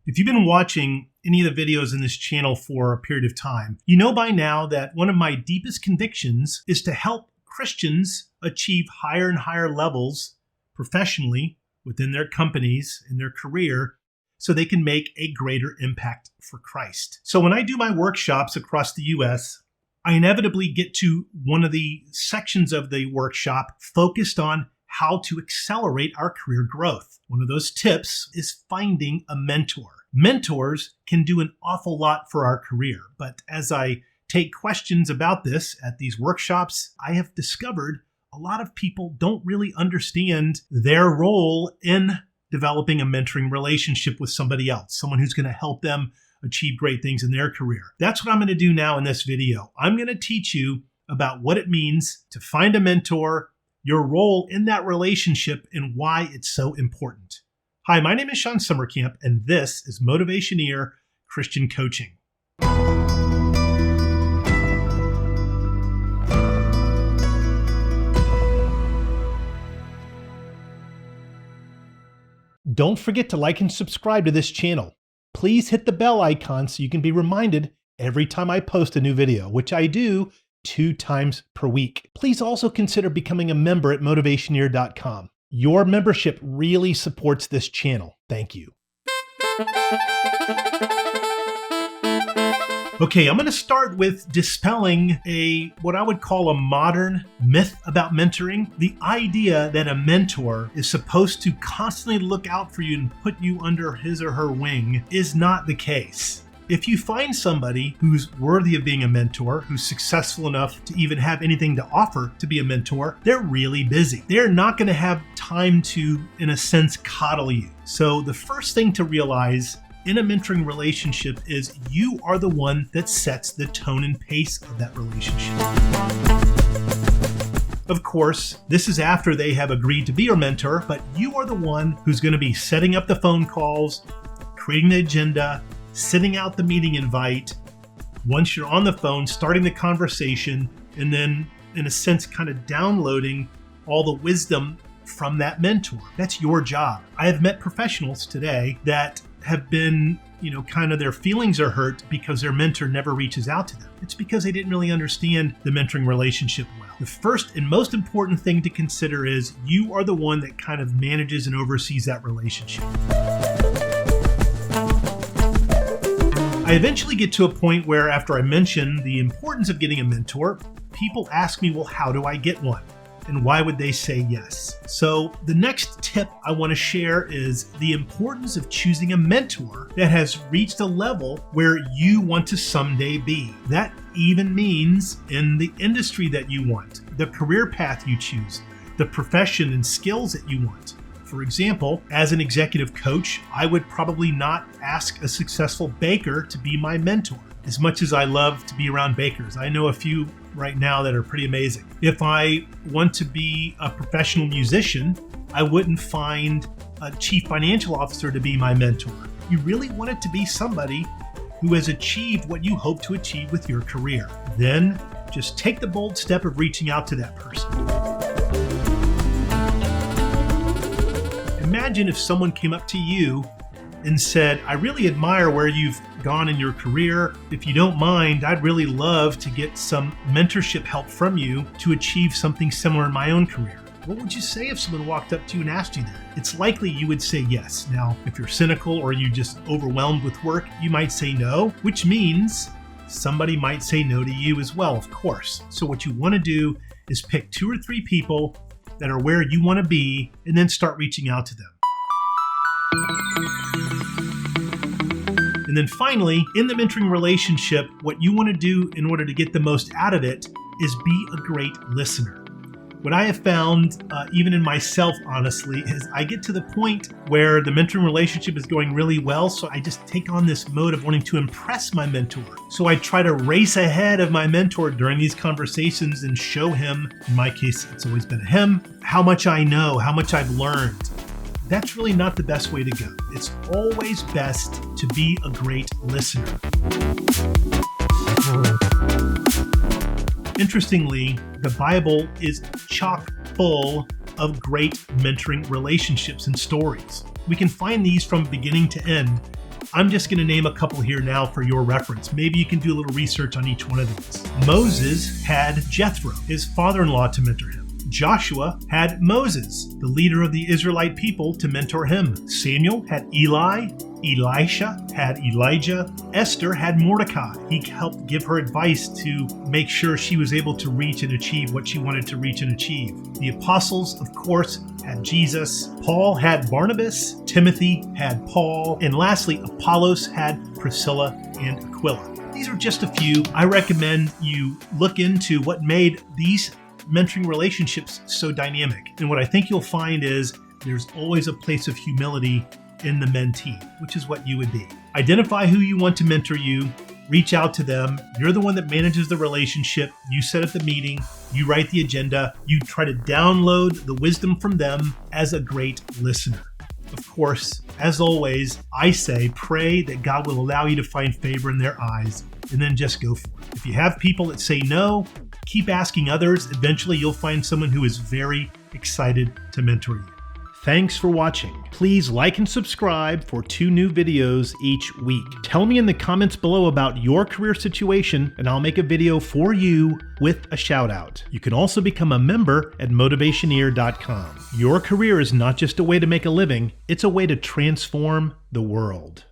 If you've been watching any of the videos in this channel for a period of time, you know by now that one of my deepest convictions is to help Christians achieve higher and higher levels professionally within their companies, in their career, so they can make a greater impact for Christ. So when I do my workshops across the U.S., I inevitably get to one of the sections of the workshop focused on how to accelerate our career growth. One of those tips is finding a mentor. Mentors can do an awful lot for our career, but as I take questions about this at these workshops, I have discovered a lot of people don't really understand their role in developing a mentoring relationship with somebody else, someone who's going to help them achieve great things in their career. That's what I'm going to do now in this video. I'm going to teach you about what it means to find a mentor, your role in that relationship, and why it's so important. Hi, my name is Shawn Sommerkamp, and this is Motivationeer Christian Coaching. Don't forget to like and subscribe to this channel. Please hit the bell icon so you can be reminded every time I post a new video, which I do 2 times per week. Please also consider becoming a member at motivationeer.com. Your membership really supports this channel. Thank you. Okay, I'm going to start with dispelling what I would call a modern myth about mentoring. The idea that a mentor is supposed to constantly look out for you and put you under his or her wing is not the case. If you find somebody who's worthy of being a mentor, who's successful enough to even have anything to offer to be a mentor, they're really busy. They're not going to have time to, in a sense, coddle you. So the first thing to realize in a mentoring relationship is you are the one that sets the tone and pace of that relationship. Of course, this is after they have agreed to be your mentor, but you are the one who's going to be setting up the phone calls, creating the agenda, sending out the meeting invite. Once you're on the phone, starting the conversation, and then, in a sense, kind of downloading all the wisdom from that mentor. That's your job. I have met professionals today that have been, kind of their feelings are hurt because their mentor never reaches out to them. It's because they didn't really understand the mentoring relationship well. The first and most important thing to consider is you are the one that kind of manages and oversees that relationship. I eventually get to a point where, after I mention the importance of getting a mentor, people ask me, well, how do I get one? And why would they say yes? So the next tip I want to share is the importance of choosing a mentor that has reached a level where you want to someday be. That even means in the industry that you want, the career path you choose, the profession and skills that you want. For example, as an executive coach, I would probably not ask a successful baker to be my mentor. As much as I love to be around bakers, I know a few right now that are pretty amazing. If I want to be a professional musician, I wouldn't find a chief financial officer to be my mentor. You really want it to be somebody who has achieved what you hope to achieve with your career. Then just take the bold step of reaching out to that person. Imagine if someone came up to you and said, I really admire where you've gone in your career. If you don't mind, I'd really love to get some mentorship help from you to achieve something similar in my own career. What would you say if someone walked up to you and asked you that? It's likely you would say yes. Now, if you're cynical or you just overwhelmed with work, you might say no, which means somebody might say no to you as well, of course. So what you want to do is pick 2 or 3 people that are where you want to be and then start reaching out to them. And then finally, in the mentoring relationship, what you want to do in order to get the most out of it is be a great listener. What I have found, even in myself, honestly, is I get to the point where the mentoring relationship is going really well, so I just take on this mode of wanting to impress my mentor. So I try to race ahead of my mentor during these conversations and show him, in my case, it's always been a him, how much I know, how much I've learned. That's really not the best way to go. It's always best to be a great listener. Interestingly, the Bible is chock full of great mentoring relationships and stories. We can find these from beginning to end I'm just going to name a couple here now for your reference. Maybe you can do a little research on each one of these. Moses had Jethro, his father-in-law, to mentor him. Joshua had Moses, the leader of the Israelite people, to mentor him. Samuel had Eli. Elisha had Elijah. Esther had Mordecai. He helped give her advice to make sure she was able to reach and achieve what she wanted to reach and achieve. The apostles, of course, had Jesus. Paul had Barnabas. Timothy had Paul. And lastly, Apollos had Priscilla and Aquila. These are just a few. I recommend you look into what made these mentoring relationships so dynamic. And what I think you'll find is there's always a place of humility in the mentee, which is what you would be. Identify who you want to mentor you, reach out to them. You're the one that manages the relationship. You set up the meeting, you write the agenda, you try to download the wisdom from them as a great listener. Of course, as always, I say pray that God will allow you to find favor in their eyes, and then just go for it. If you have people that say no, keep asking others. Eventually, you'll find someone who is very excited to mentor you. Thanks for watching. Please like and subscribe for 2 new videos each week. Tell me in the comments below about your career situation, and I'll make a video for you with a shout out. You can also become a member at motivationeer.com. Your career is not just a way to make a living, it's a way to transform the world.